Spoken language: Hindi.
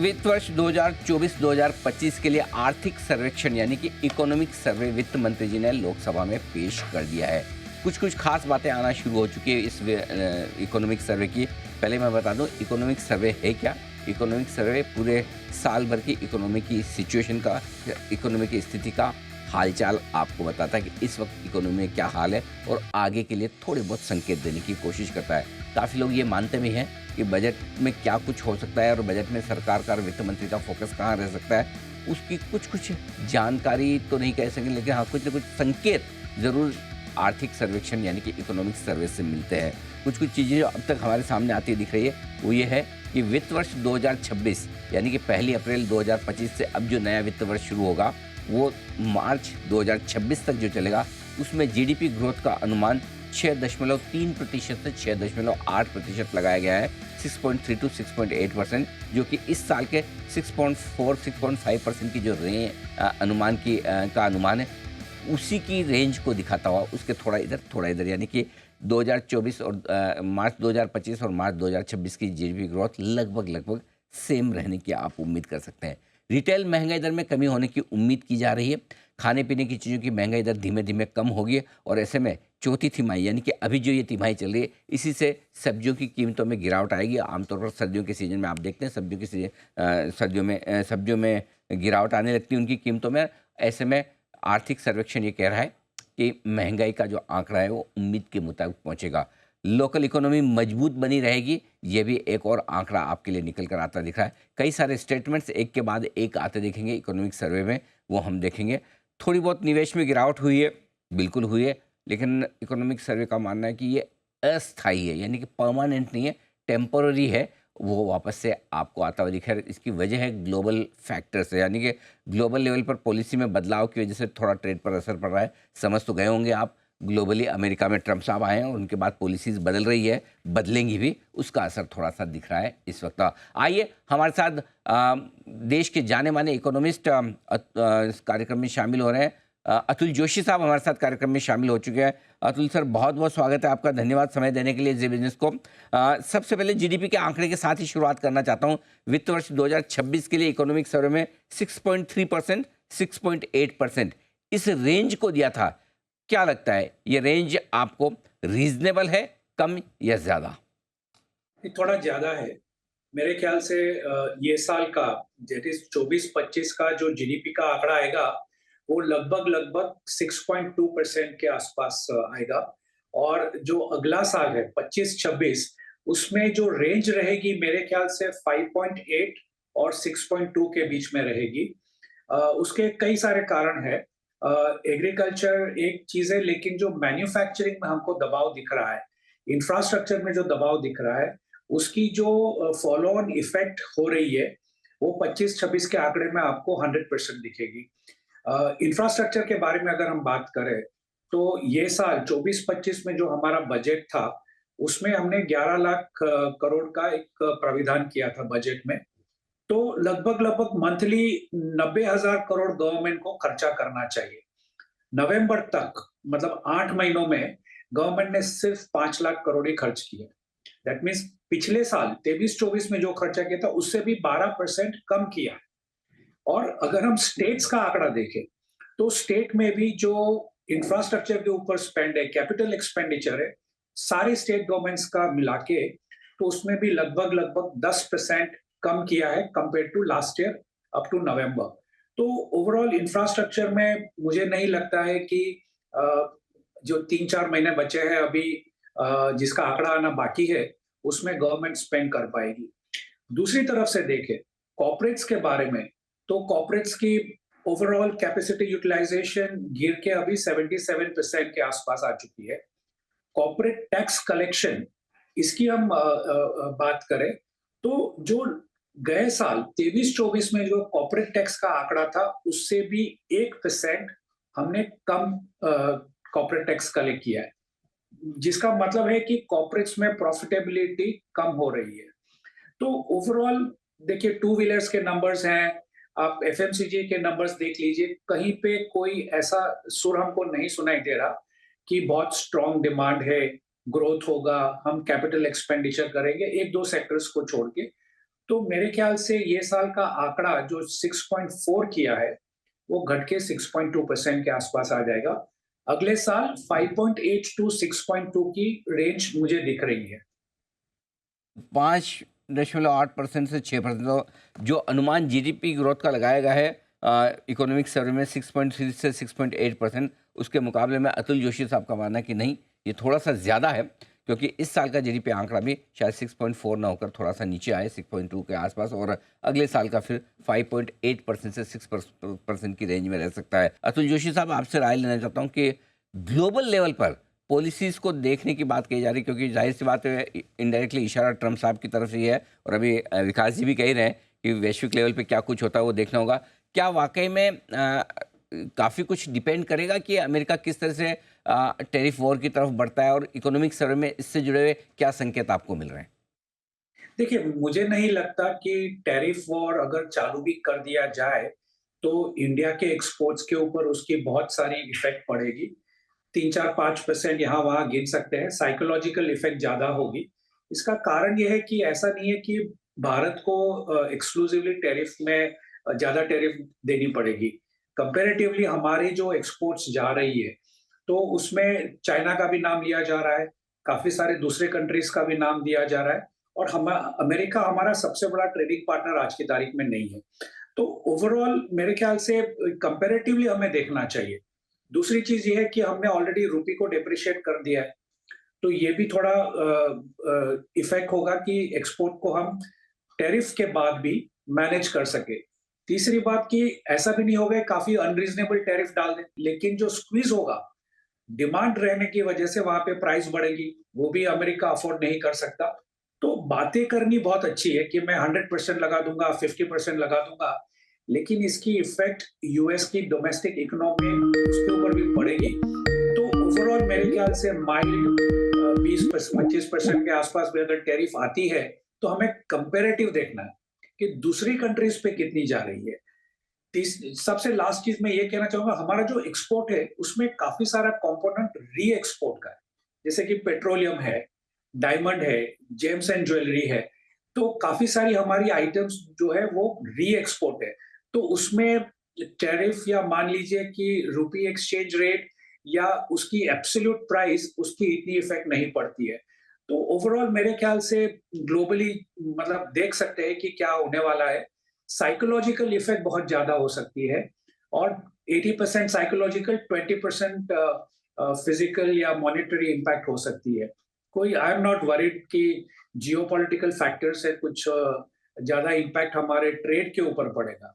वित्त वर्ष 2024-2025 के लिए आर्थिक सर्वेक्षण यानी कि इकोनॉमिक सर्वे वित्त मंत्री जी ने लोकसभा में पेश कर दिया है। कुछ खास बातें आना शुरू हो चुकी है इस इकोनॉमिक सर्वे की। पहले मैं बता दूं इकोनॉमिक सर्वे है क्या। इकोनॉमिक सर्वे पूरे साल भर की इकोनॉमी की सिचुएशन का, इकोनॉमी की स्थिति का हालचाल आपको बताता है कि इस वक्त इकोनॉमी में क्या हाल है और आगे के लिए थोड़े बहुत संकेत देने की कोशिश करता है। काफ़ी लोग ये मानते भी हैं कि बजट में क्या कुछ हो सकता है और बजट में सरकार का और वित्त मंत्री का फोकस कहाँ रह सकता है, उसकी कुछ जानकारी तो नहीं कह सकेंगे, लेकिन हाँ कुछ न कुछ संकेत ज़रूर आर्थिक सर्वेक्षण यानी कि इकोनॉमिक सर्वे से मिलते हैं। कुछ चीज़ें जो अब तक हमारे सामने आती दिख रही है वो ये है कि वित्त वर्ष 2026 यानी कि 1 अप्रैल 2025 से अब जो नया वित्त वर्ष शुरू होगा वो मार्च 2026 तक जो चलेगा, उसमें जीडीपी ग्रोथ का अनुमान 6.3% से 6.8% लगाया गया है। 6.3 to 6.8%, जो कि इस साल के 6.4-6.5% की जो अनुमान की का अनुमान है उसी की रेंज को दिखाता हुआ, उसके थोड़ा इधर यानी कि 2024 और मार्च 2025 और मार्च 2026 की जीडीपी ग्रोथ लगभग सेम रहने की आप उम्मीद कर सकते हैं। रिटेल महंगाई दर में कमी होने की उम्मीद की जा रही है। खाने पीने की चीज़ों की महंगाई दर धीमे धीमे कम होगी और ऐसे में चौथी तिमाही यानी कि अभी जो ये तिमाही चल रही है इसी से सब्जियों की कीमतों में गिरावट आएगी। आमतौर पर सर्दियों के सीजन में आप देखते हैं सब्जियों में गिरावट आने लगती है उनकी कीमतों में। ऐसे में आर्थिक सर्वेक्षण ये कह रहा है कि महंगाई का जो आंकड़ा है वो उम्मीद के मुताबिक पहुंचेगा। लोकल इकोनॉमी मजबूत बनी रहेगी, ये भी एक और आंकड़ा आपके लिए निकल कर आता दिख रहा है। कई सारे स्टेटमेंट्स एक के बाद एक आते दिखेंगे इकोनॉमिक सर्वे में, वो हम देखेंगे। थोड़ी बहुत निवेश में गिरावट हुई है, बिल्कुल हुई है, लेकिन इकोनॉमिक सर्वे का मानना है कि ये अस्थायी है यानी कि परमानेंट नहीं है, टेम्पररी है। वो वापस से आपको आता हुआ दिखा है। इसकी वजह है ग्लोबल फैक्टर्स है, यानी कि ग्लोबल लेवल पर पॉलिसी में बदलाव की वजह से थोड़ा ट्रेड पर असर पड़ रहा है। समझ तो गए होंगे आप, ग्लोबली अमेरिका में ट्रम्प साहब आए हैं और उनके बाद पॉलिसीज़ बदल रही है, बदलेंगी भी, उसका असर थोड़ा सा दिख रहा है इस वक्त। आइए हमारे साथ देश के जाने माने इकोनॉमिस्ट इस कार्यक्रम में शामिल हो रहे हैं। अतुल जोशी साहब हमारे साथ कार्यक्रम में शामिल हो चुके हैं। अतुल सर, बहुत बहुत स्वागत है आपका, धन्यवाद समय देने के लिए जी बिजनेस को। सबसे पहले जीडीपी के आंकड़े के साथ ही शुरुआत करना चाहता हूं। वित्त वर्ष 2026 के लिए इकोनॉमिक सर्वे में 6.3%, 6.8% इस रेंज को दिया था। क्या लगता है ये रेंज आपको रीजनेबल है, कम या ज्यादा? थोड़ा ज्यादा है मेरे ख्याल से। ये साल का दैट इज 24-25 का जो जीडीपी का आंकड़ा आएगा वो लगभग 6.2% के आसपास आएगा। और जो अगला साल है 25-26, उसमें जो रेंज रहेगी मेरे ख्याल से 5.8 और 6.2 के बीच में रहेगी। उसके कई सारे कारण है। एग्रीकल्चर एक चीज है, लेकिन जो मैन्युफैक्चरिंग में हमको दबाव दिख रहा है, इंफ्रास्ट्रक्चर में जो दबाव दिख रहा है, उसकी जो फॉलो ऑन इफेक्ट हो रही है वो 25-26 के आंकड़े में आपको 100% दिखेगी। इंफ्रास्ट्रक्चर के बारे में अगर हम बात करें तो ये साल 24-25 में जो हमारा बजट था उसमें हमने 11 लाख करोड़ का एक प्राविधान किया था बजट में। तो लगभग मंथली 90,000 करोड़ गवर्नमेंट को खर्चा करना चाहिए। नवंबर तक मतलब 8 महीनों में गवर्नमेंट ने सिर्फ 5 लाख करोड़ ही खर्च किए। दैट मीन्स पिछले साल 23-24 में जो खर्चा किया था उससे भी 12% कम किया। और अगर हम स्टेट्स का आंकड़ा देखें तो स्टेट में भी जो इंफ्रास्ट्रक्चर के ऊपर स्पेंड है, कैपिटल एक्सपेंडिचर है, सारे स्टेट गवर्नमेंट्स का मिला के, तो उसमें भी लगभग 10% कम किया है compare to last year up to November. तो ओवरऑल इंफ्रास्ट्रक्चर में मुझे नहीं लगता है कि जो 3-4 महीने बचे हैं अभी, जिसका आंकड़ा आना बाकी है, उसमें गवर्नमेंट स्पेंड कर पाएगी। दूसरी तरफ से देखें कॉर्पोरेट्स के बारे में, तो कॉर्पोरेट्स की ओवरऑल कैपेसिटी यूटिलाइजेशन गिर के अभी 77% के आसपास आ चुकी है। कॉर्पोरेट टैक्स कलेक्शन, इसकी हम बात करें तो जो गए साल 23-24 में जो कॉर्पोरेट टैक्स का आंकड़ा था उससे भी 1% हमने कम कॉर्पोरेट टैक्स कलेक्ट किया है, जिसका मतलब है कि कॉर्पोरेट्स में प्रॉफिटेबिलिटी कम हो रही है। तो ओवरऑल देखिए, टू व्हीलर्स के नंबर्स हैं, आप एफएमसीजी के नंबर्स देख लीजिए, कहीं पे कोई ऐसा सुर हमको नहीं सुनाई दे रहा कि बहुत स्ट्रांग डिमांड है, ग्रोथ होगा, हम कैपिटल एक्सपेंडिचर करेंगे, एक दो सेक्टर्स को छोड़ के। तो मेरे ख्याल से ये साल का आंकड़ा जो 6.4 किया है, वो घट के 6.2% के आसपास आ जाएगा। अगले साल 5.8 टू 6.2 की रेंज मुझे दिख रही है। 5.8% से 6%, तो जो अनुमान जीडीपी ग्रोथ का लगाया गया है इकोनॉमिक सर्वे में 6.3 से 6.8%, उसके मुकाबले में अतुल जोशी साहब का मानना है कि नहीं, ये थोड़ा सा ज़्यादा है, क्योंकि इस साल का जीडीपी आंकड़ा भी शायद 6.4 ना होकर थोड़ा सा नीचे आए 6.2 के आसपास, और अगले साल का फिर 5.8% से 6% की रेंज में रह सकता है। अतुल जोशी साहब, आपसे राय लेना चाहता हूँ कि ग्लोबल लेवल पर पॉलिसीज़ को देखने की बात कही जा रही है, क्योंकि जाहिर सी बात है इनडायरेक्टली इशारा ट्रम्प साहब की तरफ से ही है, और अभी विकास जी भी कह रहे हैं कि वैश्विक लेवल पे क्या कुछ होता है वो देखना होगा। क्या वाकई में काफ़ी कुछ डिपेंड करेगा कि अमेरिका किस तरह से टैरिफ वॉर की तरफ बढ़ता है, और इकोनॉमिक सर्वे में इससे जुड़े हुए क्या संकेत आपको मिल रहे हैं? देखिए, मुझे नहीं लगता कि टैरिफ वॉर अगर चालू भी कर दिया जाए, तो इंडिया के एक्सपोर्ट्स के ऊपर उसकी बहुत सारी इफ़ेक्ट पड़ेगी। 3-4-5% यहाँ-वहाँ गिन सकते हैं, साइकोलॉजिकल इफ़ेक्ट ज़्यादा होगी। इसका कारण ये है कि ऐसा नहीं है कि भारत को एक्सक्लूसिवली टैरिफ में ज़्यादा टैरिफ देनी पड़ेगी। कंपैरेटिवली हमारी जो एक्सपोर्ट्स जा रही है, तो उसमें चाइना का भी नाम लिया जा रहा है, काफ़ी सारे दूसरे कंट्रीज़ का भी नाम दिया जा रहा है, और अमेरिका हमारा सबसे बड़ा ट्रेडिंग पार्टनर आज की तारीख में नहीं है। तो ओवरऑल मेरे ख्याल से कंपैरेटिवली हमें देखना चाहिए। दूसरी चीज़ ये है कि हमने ऑलरेडी रुपये को डेप्रिशिएट कर दिया है, तो ये भी थोड़ा इफ़ेक्ट होगा कि एक्सपोर्ट को हम टैरिफ के बाद भी मैनेज कर सकें। तीसरी बात कि ऐसा भी नहीं होगा काफ़ी अनरीज़नेबल टैरिफ डाल दें, लेकिन जो स्क्वीज़ होगा, डिमांड रहने की वजह से वहाँ पे प्राइस बढ़ेगी, वो भी अमेरिका अफ़ोर्ड नहीं कर सकता। तो बातें करनी बहुत अच्छी है कि मैं 100% लगा दूँगा, 50% लगा दूँगा, लेकिन इसकी इफ़ेक्ट यूएस की डोमेस्टिक इकोनॉमी उसके ऊपर भी पड़ेगी। तो ओवरऑल मेरे ख्याल से माइल्ड 20-25% के आसपास भी अगर टैरिफ आती है, तो हमें कंपैरेटिव देखना है कि दूसरी कंट्रीज़ पे कितनी जा रही है। सबसे लास्ट चीज़ मैं ये कहना चाहूँगा, हमारा जो एक्सपोर्ट है, उसमें काफ़ी सारा कंपोनेंट री-एक्सपोर्ट का है। जैसे कि पेट्रोलियम है, डायमंड है, जेम्स एंड ज्वेलरी है, तो काफ़ी सारी हमारी आइटम्स जो है वो री-एक्सपोर्ट है। तो उसमें टैरिफ या मान लीजिए कि रूपी एक्सचेंज रेट या उसकी एब्सोल्यूट प्राइस उसकी इतनी इफ़ेक्ट नहीं पड़ती है। तो ओवरऑल मेरे ख्याल से ग्लोबली मतलब देख सकते हैं कि क्या होने वाला है। साइकोलॉजिकल इफ़ेक्ट बहुत ज़्यादा हो सकती है, और 80% साइकोलॉजिकल, 20% फिज़िकल या मॉनेटरी इम्पैक्ट हो सकती है। कोई आई एम नॉट वरीड कि जियोपॉलिटिकल फैक्टर से कुछ ज़्यादा इम्पैक्ट हमारे ट्रेड के ऊपर पड़ेगा।